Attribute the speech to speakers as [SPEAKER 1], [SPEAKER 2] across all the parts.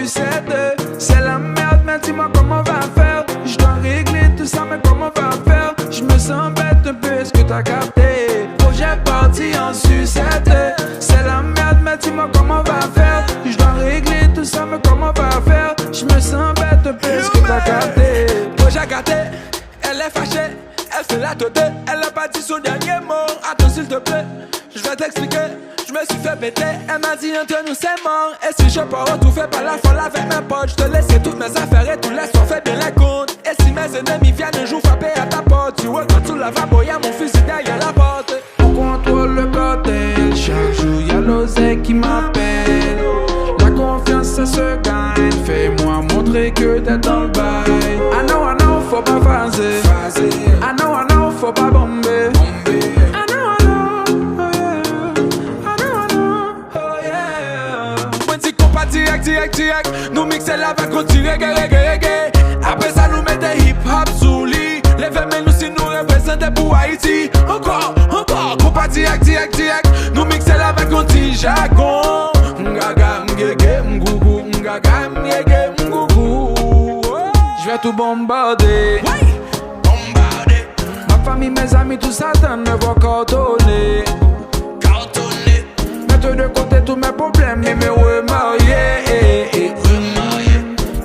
[SPEAKER 1] sucette. C'est la merde, mais dis-moi comment on va faire. Je dois régler tout ça, mais comment on va faire? Je me sens bête un peu, est-ce que t'as capté? Projet parti en sucette. C'est la merde, mais dis-moi comment on va faire. Je dois régler tout ça, mais comment on va faire? Je me sens bête un peu, est-ce que t'as capté?
[SPEAKER 2] Projet gâté, elle est fâchée, elle fait la tête, elle a pas dit son dernier mot. Attends s'il te plaît, je vais t'expliquer. Je me suis fait péter, elle m'a dit entre nous c'est mort. Et si je pars tout fait par la folle avec mes potes, je te laisse toutes mes affaires et tous les soirs fais bien les comptes. Et si mes ennemis viennent un jour frapper à ta porte, tu vois quand tu la vas boyer mon fusil derrière la porte.
[SPEAKER 1] On contrôle le cartel, chaque jour y'a l'oseille qui m'appelle. La confiance ça se gagne, fais-moi montrer que t'es dans le bail. I know, faut pas phaser. I know, faut pas bomber.
[SPEAKER 2] Direct, nous mixer la vague, on tire reggae. Après ça, nous met des hip-hop sous lit. Les femmes, nous si nous représentons pour Haïti. Encore, compas direct. Nous mixer la vague, on tire jargon. M'gaga, m'gege, m'gougou, m'gaga, m'gege, m'gougou.
[SPEAKER 1] Je vais tout bombarder.
[SPEAKER 2] Bombarder.
[SPEAKER 1] Ma famille, mes amis, tout ça, t'en me voit coordonner. Mettre de côté tous mes problèmes et me remarier.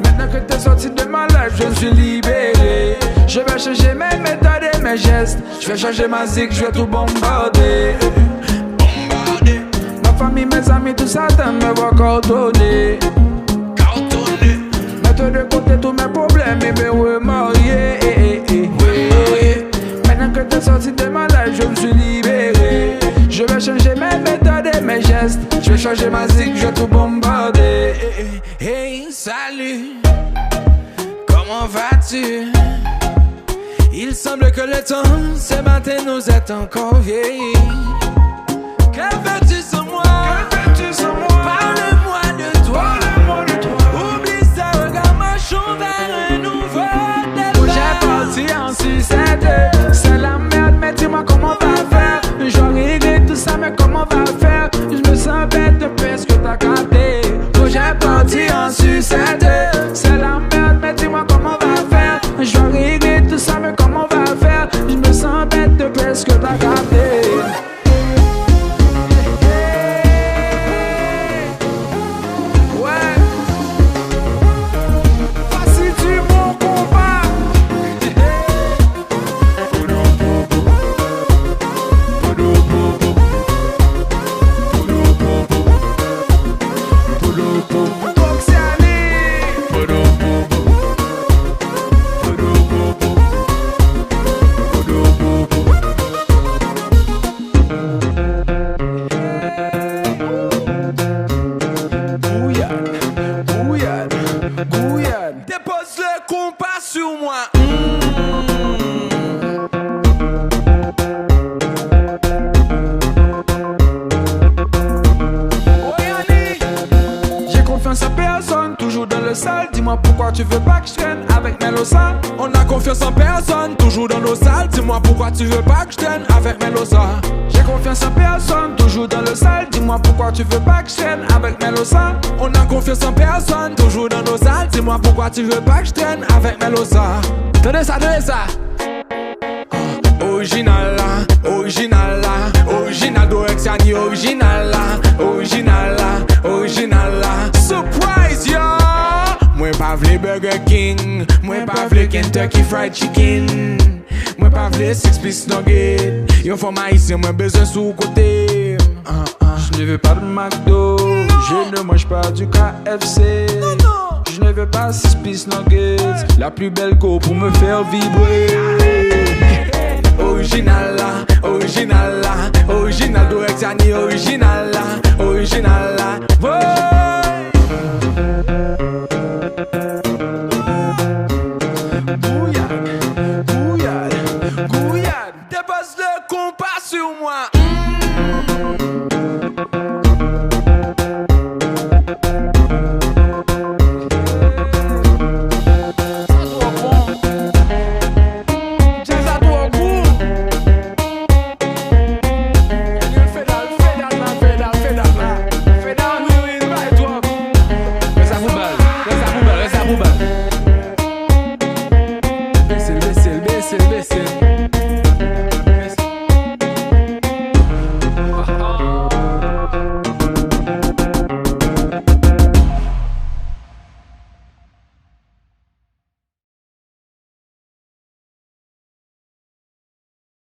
[SPEAKER 1] Maintenant que t'es sorti de ma life, je suis libéré. Je vais changer mes méthodes et mes gestes. Je vais changer ma zig, je vais tout bombarder. Ma famille, mes amis, tout ça, t'en me voit coordonner. Mettre de côté tous mes problèmes et me remarier. Maintenant que t'es sorti de ma life, je me suis libéré. Je vais changer mes méthodes et mes gestes. Je vais changer ma zig, je vais tout bombarder.
[SPEAKER 2] Hey, salut, comment vas-tu? Il semble que le temps, ce matin, nous est encore vieilli. Que veux-tu sur moi? Parle-moi de toi. Oublie ça, regarde, marchons vers un nouveau départ.
[SPEAKER 1] J'ai parti en sucette. C'est la merde, mais dis-moi comment on va faire. Je dois régler tout ça, mais comment on va faire? Je me sens bête de peu, est-ce que t'as capté? J'ai parti en sucette. C'est la merde, mais dis-moi comment on va faire. Je dois régler tout ça, mais comment on va faire? Je me sens bête de peu, est-ce que t'as capté?
[SPEAKER 2] Dépose le compas sur moi.
[SPEAKER 1] J'ai confiance en personne, toujours dans le sale. Dis-moi pourquoi tu veux pas que je traîne avec Melosa.
[SPEAKER 2] On a confiance en personne, toujours dans nos salles. Dis-moi pourquoi tu veux pas que je traîne avec Melosa.
[SPEAKER 1] J'ai confiance en personne, toujours dans le sale. Dis-moi pourquoi tu veux pas que je traîne avec Melosa.
[SPEAKER 2] On a confiance en personne, toujours dans nos salles. Dis-moi pourquoi tu veux pas que je traîne avec Melosa. Tenez ça. Original là, original d'Orexiani, original là. Surprise yo! Moi pas vle Burger King, moi pas vle Kentucky Fried Chicken, moi pas vle 6-piece nugget. Yon fò haïtien, moi besoin sous côté.
[SPEAKER 1] Je ne veux pas de McDo, je ne mange pas du KFC. Je ne veux pas 6-piece nuggets, la plus belle go pour me faire vibrer.
[SPEAKER 2] Original d'Orexiani, original là. Gouillade, dépose le compas sur moi.
[SPEAKER 1] Ça vous balle. mesye